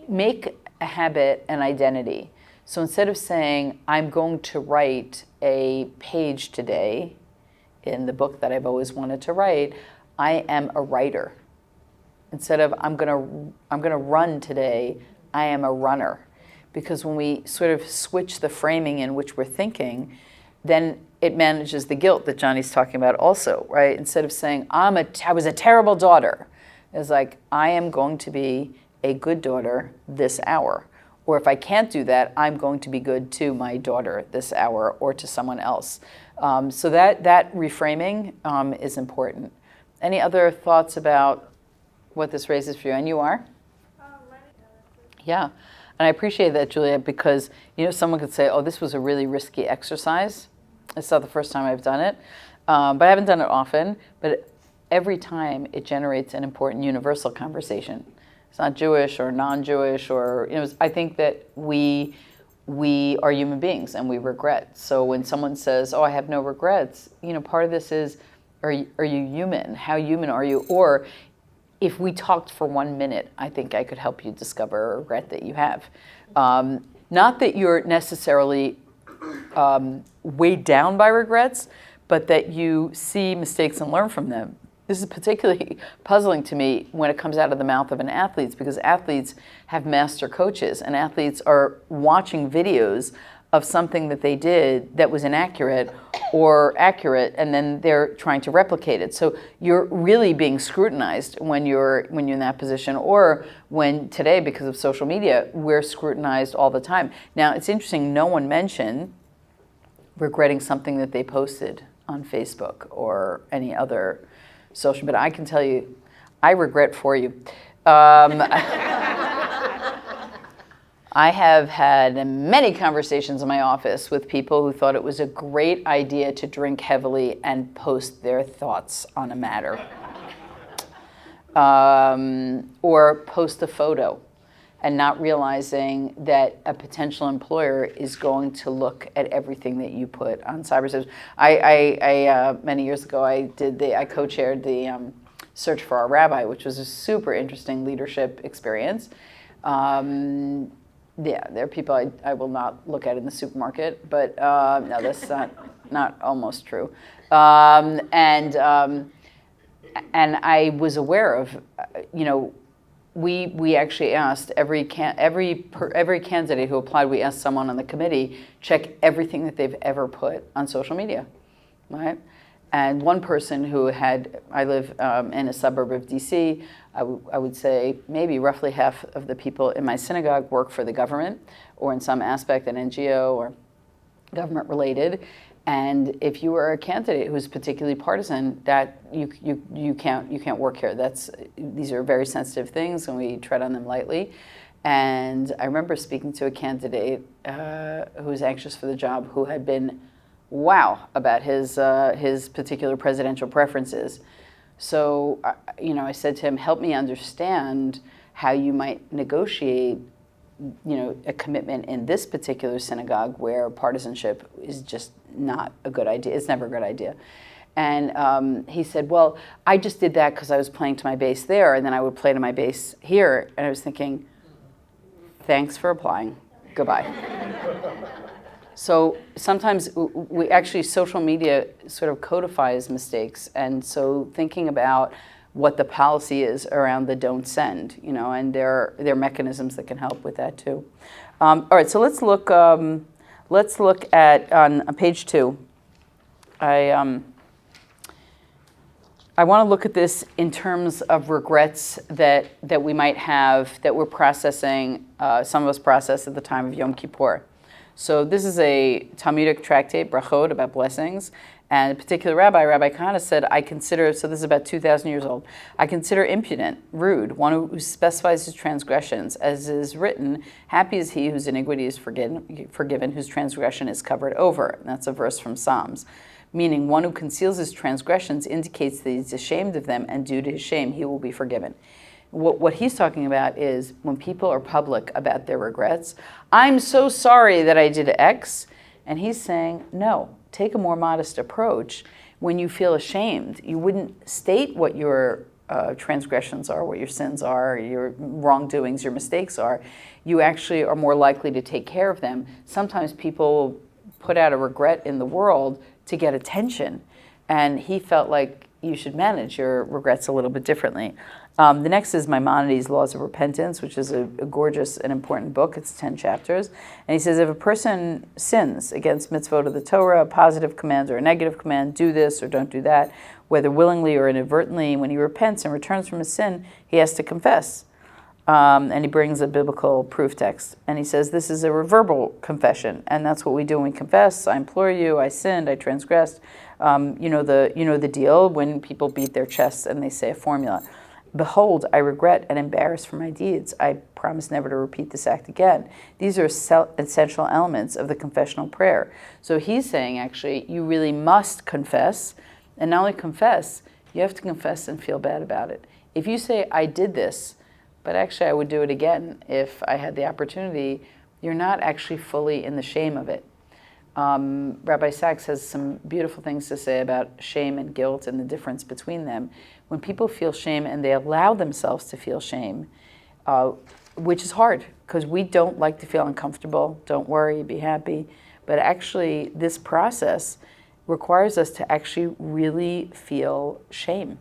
make a habit an identity. So instead of saying, I'm going to write a page today in the book that I've always wanted to write, I am a writer. Instead of, I'm gonna run today, I am a runner. Because when we sort of switch the framing in which we're thinking, then it manages the guilt that Johnny's talking about also, right? Instead of saying, I was a terrible daughter, it's like, I am going to be a good daughter this hour. Or if I can't do that, I'm going to be good to my daughter this hour or to someone else. So that reframing is important. Any other thoughts about what this raises for you? And you are? Yeah. And I appreciate that, Julia, because someone could say, oh, this was a really risky exercise. It's not the first time I've done it. But I haven't done it often. But every time it generates an important universal conversation. It's not Jewish or non-Jewish or, I think that we are human beings and we regret. So when someone says, oh, I have no regrets, part of this is, are you human? How human are you? Or if we talked for 1 minute, I think I could help you discover a regret that you have. Not that you're necessarily weighed down by regrets, but that you see mistakes and learn from them. This is particularly puzzling to me when it comes out of the mouth of an athlete, because athletes have master coaches, and athletes are watching videos of something that they did that was inaccurate or accurate, and then they're trying to replicate it. So you're really being scrutinized when you're in that position, or when today, because of social media, we're scrutinized all the time. Now, it's interesting, no one mentioned regretting something that they posted on Facebook or any other social, but I can tell you, I regret for you. I have had many conversations in my office with people who thought it was a great idea to drink heavily and post their thoughts on a matter. Or post a photo and not realizing that a potential employer is going to look at everything that you put on cyberspace. I many years ago, I co-chaired the Search for Our Rabbi, which was a super interesting leadership experience. Yeah, there are people I will not look at in the supermarket, but no, that's not almost true. And I was aware of, we actually asked every candidate who applied. We asked someone on the committee check everything that they've ever put on social media, right? And one person who I live in a suburb of DC. I would say maybe roughly half of the people in my synagogue work for the government or in some aspect an NGO or government related. And if you were a candidate who's particularly partisan, that you can't work here. These are very sensitive things, and we tread on them lightly. And I remember speaking to a candidate who was anxious for the job, who had been wow about his particular presidential preferences. So, I said to him, help me understand how you might negotiate, a commitment in this particular synagogue where partisanship is just not a good idea. It's never a good idea. And he said, well, I just did that because I was playing to my base there, and then I would play to my base here. And I was thinking, thanks for applying. Goodbye. So sometimes social media sort of codifies mistakes. And so thinking about what the policy is around the don't send, and there are mechanisms that can help with that too. All right, so let's look at on page 2. I want to look at this in terms of regrets that we might have, that we're processing, some of us process at the time of Yom Kippur. So this is a Talmudic tractate, Brachot, about blessings. And a particular rabbi, Rabbi Kahana, said, so this is about 2,000 years old, I consider impudent, rude, one who specifies his transgressions. As is written, happy is he whose iniquity is forgiven, whose transgression is covered over. And that's a verse from Psalms. Meaning, one who conceals his transgressions indicates that he's ashamed of them, and due to his shame, he will be forgiven. What he's talking about is when people are public about their regrets, I'm so sorry that I did X, And he's saying, no, take a more modest approach. When you feel ashamed, you wouldn't state what your transgressions are, what your sins are, your wrongdoings, your mistakes are. You actually are more likely to take care of them. Sometimes people put out a regret in the world to get attention. And he felt like you should manage your regrets a little bit differently. The next is Maimonides' Laws of Repentance, which is a gorgeous and important book. It's 10 chapters. And he says, if a person sins against mitzvot of the Torah, a positive command or a negative command, do this or don't do that, whether willingly or inadvertently, when he repents and returns from his sin, he has to confess. And he brings a biblical proof text. And he says, this is a verbal confession. And that's what we do when we confess. I implore you, I sinned, I transgressed. You know the deal when people beat their chests and they say a formula. Behold, I regret and embarrassed for my deeds. I promise never to repeat this act again. These are essential elements of the confessional prayer. So he's saying, actually, you really must confess. And not only confess, you have to confess and feel bad about it. If you say, I did this, but actually I would do it again if I had the opportunity, you're not actually fully in the shame of it. Rabbi Sachs has some beautiful things to say about shame and guilt and the difference between them. When people feel shame and they allow themselves to feel shame, which is hard because we don't like to feel uncomfortable, don't worry, be happy, but actually this process requires us to actually really feel shame.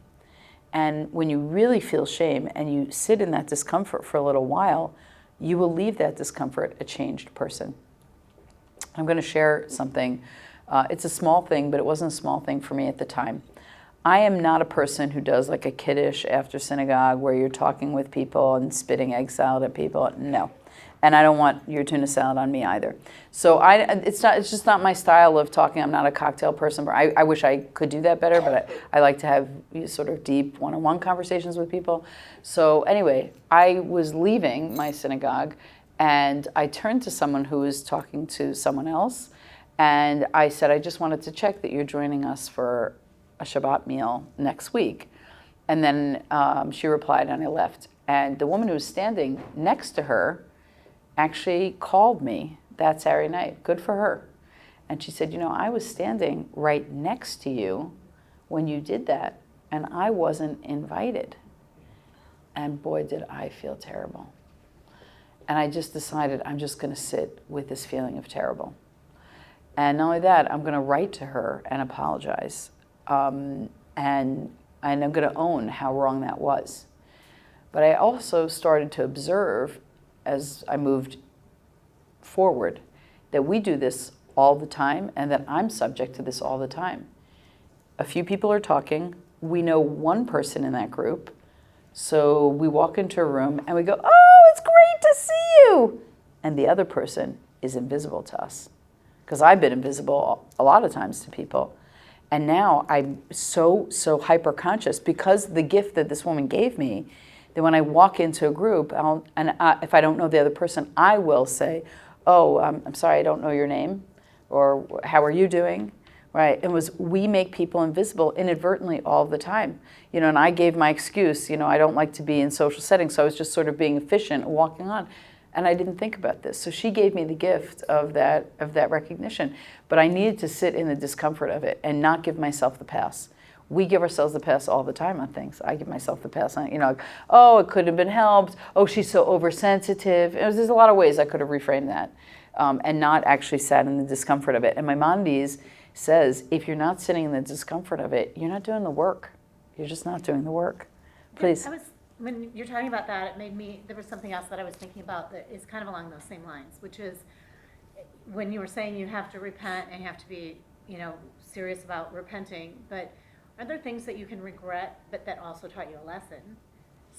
And when you really feel shame and you sit in that discomfort for a little while, you will leave that discomfort a changed person. I'm going to share something. It's a small thing, but it wasn't a small thing for me at the time. I am not a person who does like a kiddush after synagogue where you're talking with people and spitting egg salad at people. No. And I don't want your tuna salad on me either. So it's just not my style of talking. I'm not a cocktail person. But I wish I could do that better, but I like to have sort of deep one-on-one conversations with people. So anyway, I was leaving my synagogue and I turned to someone who was talking to someone else. And I said, I just wanted to check that you're joining us for a Shabbat meal next week. And then she replied and I left. And the woman who was standing next to her actually called me that Saturday night. Good for her. And she said, I was standing right next to you when you did that, and I wasn't invited. And boy, did I feel terrible. And I just decided I'm just going to sit with this feeling of terrible. And not only that, I'm going to write to her and apologize. And I'm going to own how wrong that was. But I also started to observe as I moved forward that we do this all the time and that I'm subject to this all the time. A few people are talking. We know one person in that group. So we walk into a room and we go, oh, it's great to see you. And the other person is invisible to us. Because I've been invisible a lot of times to people. And now I'm so hyper conscious because the gift that this woman gave me, that when I walk into a group, if I don't know the other person, I will say, oh, I'm sorry, I don't know your name, or how are you doing, right? We make people invisible inadvertently all the time, and I gave my excuse, I don't like to be in social settings, so I was just sort of being efficient and walking on, and I didn't think about this. So she gave me the gift of that recognition, but I needed to sit in the discomfort of it and not give myself the pass. We give ourselves the pass all the time on things. I give myself the pass on, oh, it could have been helped. Oh, she's so oversensitive. There's a lot of ways I could have reframed that and not actually sat in the discomfort of it. And Maimonides says, if you're not sitting in the discomfort of it, you're not doing the work. You're just not doing the work. Please. When you're talking about that, it made me, there was something else that I was thinking about that is kind of along those same lines, which is when you were saying you have to repent and you have to be, serious about repenting, but are there things that you can regret, but that also taught you a lesson?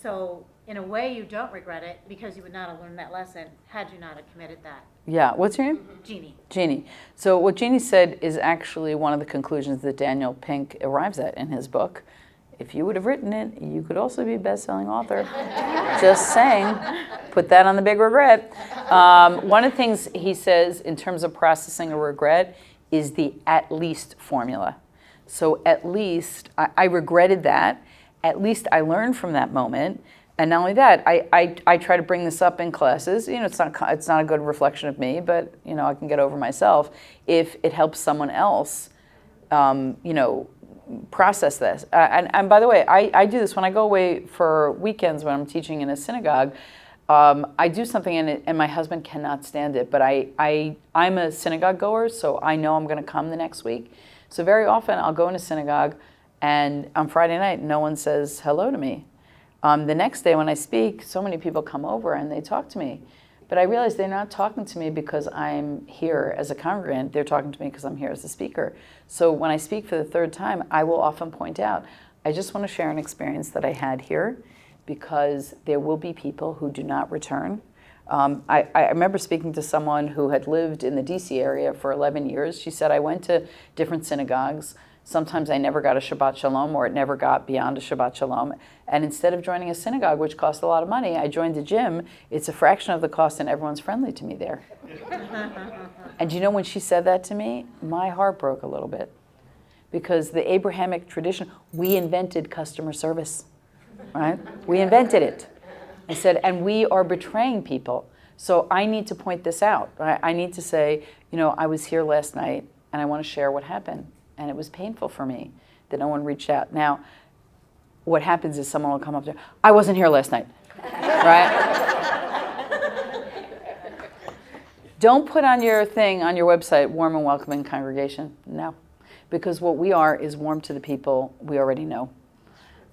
So in a way, you don't regret it because you would not have learned that lesson had you not have committed that. Yeah. What's your name? Jeannie. Jeannie. So what Jeannie said is actually one of the conclusions that Daniel Pink arrives at in his book. If you would have written it, you could also be a best-selling author. Just saying. Put that on the big regret. One of the things he says in terms of processing a regret is the at least formula. So at least, I regretted that. At least I learned from that moment. And not only that, I try to bring this up in classes. You know, it's not a good reflection of me, but you know, I can get over myself if it helps someone else, you know, process this. And by the way, I do this when I go away for weekends when I'm teaching in a synagogue. I do something in it, and my husband cannot stand it. But I'm a synagogue goer, so I know I'm going to come the next week. So very often I'll go in a synagogue, and on Friday night, no one says hello to me. The next day when I speak, so many people come over and they talk to me. But I realize they're not talking to me because I'm here as a congregant. They're talking to me because I'm here as a speaker. So when I speak for the third time, I will often point out, I just want to share an experience that I had here, because there will be people who do not return. I remember speaking to someone who had lived in the DC area for 11 years. She said, I went to different synagogues. Sometimes I never got a Shabbat Shalom, or it never got beyond a Shabbat Shalom. And instead of joining a synagogue, which cost a lot of money, I joined a gym. It's a fraction of the cost, and everyone's friendly to me there. And you know, when she said that to me, my heart broke a little bit. Because the Abrahamic tradition, we invented customer service, right? We invented it. I said, and we are betraying people. So I need to point this out. I need to say, you know, I was here last night, and I want to share what happened. And it was painful for me that no one reached out. Now, what happens is someone will come up to, I wasn't here last night, right? Don't put on your thing, on your website, warm and welcoming congregation. No, because what we are is warm to the people we already know.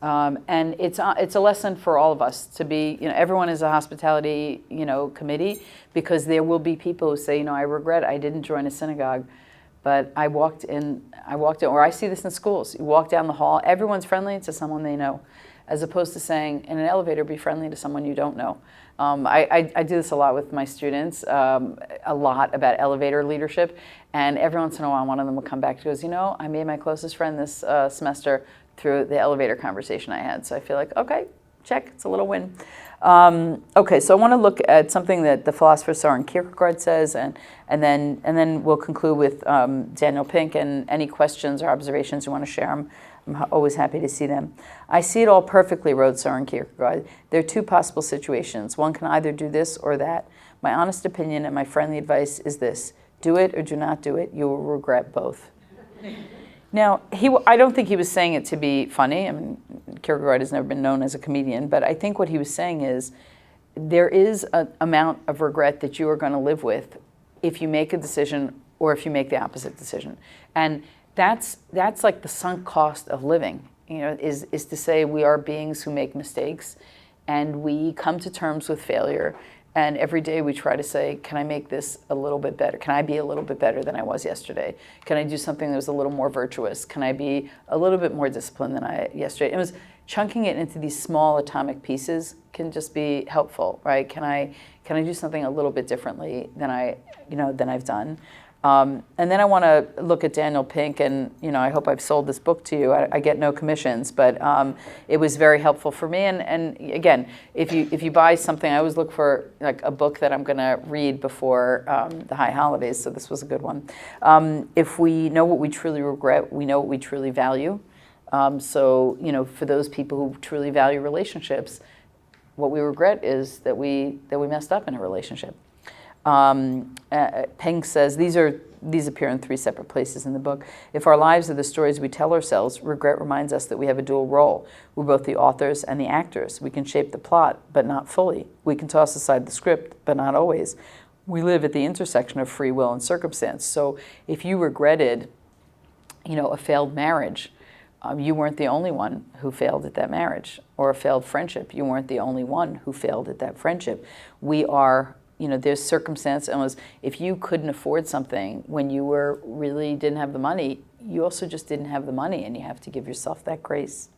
And it's a lesson for all of us to be, you know, everyone is a hospitality, you know, committee, because there will be people who say, you know, I regret I didn't join a synagogue. But I walked in, or I see this in schools. You walk down the hall, everyone's friendly to someone they know, as opposed to saying, in an elevator, be friendly to someone you don't know. I do this a lot with my students, a lot about elevator leadership. And every once in a while, one of them will come back and goes, you know, I made my closest friend this semester through the elevator conversation I had. So I feel like, okay, check, it's a little win. Okay, so I want to look at something that the philosopher Soren Kierkegaard says, and then we'll conclude with Daniel Pink, and any questions or observations you want to share. I'm always happy to see them. I see it all perfectly, wrote Soren Kierkegaard. There are two possible situations. One can either do this or that. My honest opinion and my friendly advice is this: do it or do not do it. You will regret both. Now, I don't think he was saying it to be funny. I mean, Kierkegaard has never been known as a comedian, but I think what he was saying is there is an amount of regret that you are going to live with if you make a decision or if you make the opposite decision. And that's like the sunk cost of living, you know, is to say we are beings who make mistakes, and we come to terms with failure. And every day we try to say, can I make this a little bit better? Can I be a little bit better than I was yesterday? Can I do something that was a little more virtuous? Can I be a little bit more disciplined than I yesterday? It was chunking it into these small atomic pieces can just be helpful, right? Can I do something a little bit differently than I've done? And then I want to look at Daniel Pink, and you know, I hope I've sold this book to you. I get no commissions, but it was very helpful for me. And again, if you buy something, I always look for like a book that I'm going to read before the high holidays. So this was a good one. If we know what we truly regret, we know what we truly value. So you know, for those people who truly value relationships, what we regret is that we messed up in a relationship. Pink says, these appear in 3 separate places in the book. If our lives are the stories we tell ourselves, regret reminds us that we have a dual role. We're both the authors and the actors. We can shape the plot, but not fully. We can toss aside the script, but not always. We live at the intersection of free will and circumstance. So if you regretted, you know, a failed marriage, you weren't the only one who failed at that marriage, or a failed friendship. You weren't the only one who failed at that friendship. We are, you know, there's circumstance, and if you couldn't afford something when you really didn't have the money, you also just didn't have the money, and you have to give yourself that grace.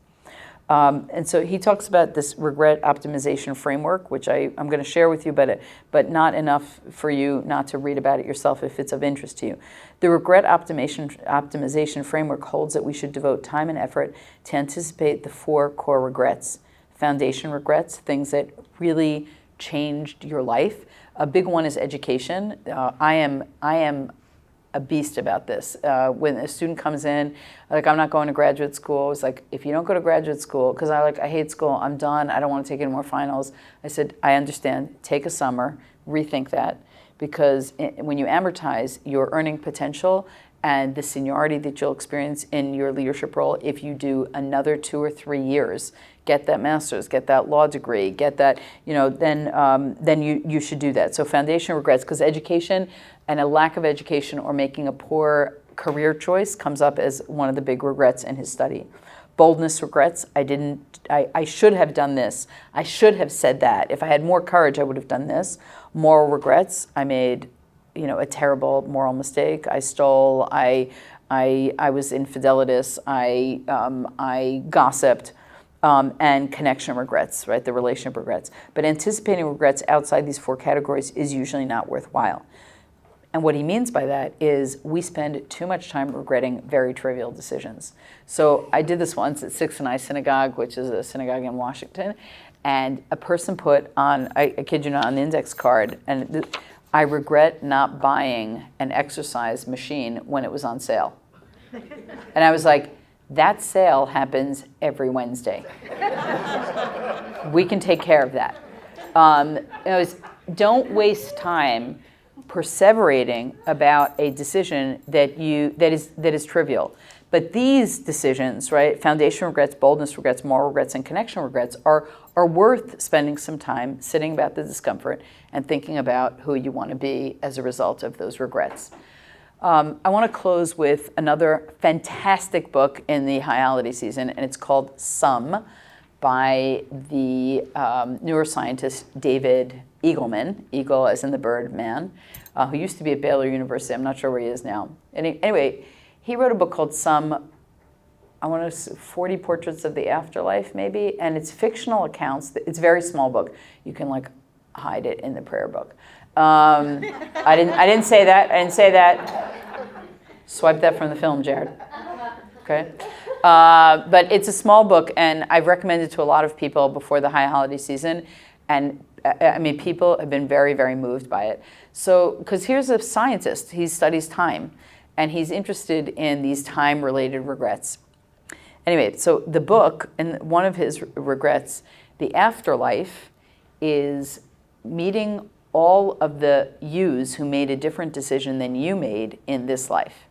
And so he talks about this regret optimization framework, which I'm going to share with you, but not enough for you not to read about it yourself if it's of interest to you. The regret optimization framework holds that we should devote time and effort to anticipate the 4 core regrets. Foundation regrets, things that really changed your life. A big one is education. I am a beast about this. When a student comes in, like, I'm not going to graduate school. It's like, if you don't go to graduate school, because I hate school, I'm done, I don't want to take any more finals. I said, I understand, take a summer, rethink that, because when you amortize your earning potential and the seniority that you'll experience in your leadership role, if you do another 2 or 3 years, get that master's, get that law degree, get that, then you should do that. So foundation regrets, because education and a lack of education or making a poor career choice comes up as one of the big regrets in his study. Boldness regrets, I should have done this. I should have said that. If I had more courage, I would have done this. Moral regrets, I made a terrible moral mistake. I stole, I was infidelitous, I gossiped, and connection regrets, right? The relationship regrets. But anticipating regrets outside these 4 categories is usually not worthwhile. And what he means by that is we spend too much time regretting very trivial decisions. So I did this once at Sixth and I Synagogue, which is a synagogue in Washington, and a person put on, I kid you not, on the index card, and I regret not buying an exercise machine when it was on sale. And I was like, that sale happens every Wednesday. We can take care of that. Don't waste time perseverating about a decision that is trivial. But these decisions, right, foundation regrets, boldness regrets, moral regrets, and connection regrets are worth spending some time sitting about the discomfort and thinking about who you want to be as a result of those regrets. I want to close with another fantastic book in the high holiday season, and it's called Some by the neuroscientist David Eagleman, eagle as in the bird man, who used to be at Baylor University. I'm not sure where he is now. Anyway, he wrote a book called Some, I want to say 40 Portraits of the Afterlife, maybe, and it's fictional accounts. It's a very small book. You can hide it in the prayer book. I didn't say that. I didn't say that. Swipe that from the film, Jared. Okay. But it's a small book, and I've recommended it to a lot of people before the high holiday season, and people have been very, very moved by it. So, because here's a scientist, he studies time, and he's interested in these time-related regrets. Anyway, so the book, and one of his regrets, the afterlife, is meeting all of the yous who made a different decision than you made in this life.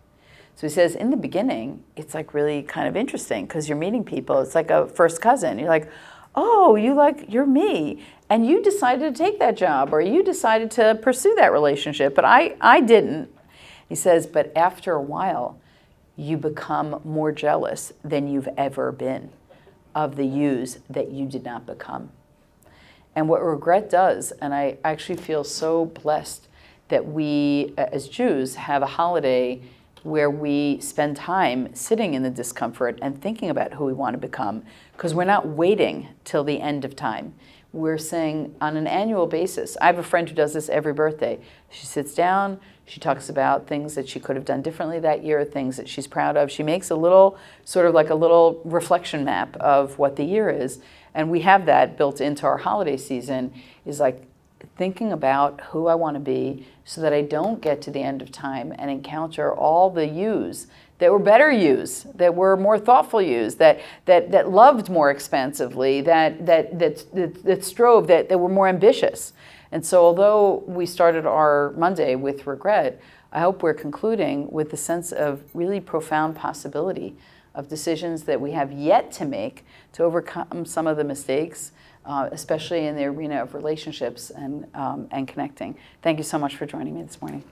So he says, in the beginning, it's really kind of interesting because you're meeting people. It's like a first cousin. You're like, oh, you're me. And you decided to take that job, or you decided to pursue that relationship, but I didn't. He says, but after a while, you become more jealous than you've ever been of the yous that you did not become. And what regret does, and I actually feel so blessed that we, as Jews, have a holiday where we spend time sitting in the discomfort and thinking about who we want to become, because we're not waiting till the end of time. We're saying on an annual basis. I have a friend who does this every birthday. She sits down, she talks about things that she could have done differently that year, things that she's proud of. She makes a little, sort of like a little reflection map of what the year is. And we have that built into our holiday season, is thinking about who I want to be so that I don't get to the end of time and encounter all the yous that were better yous, that were more thoughtful yous, that loved more expansively, that strove, that were more ambitious. And so although we started our Monday with regret, I hope we're concluding with the sense of really profound possibility of decisions that we have yet to make to overcome some of the mistakes, especially in the arena of relationships and connecting. Thank you so much for joining me this morning.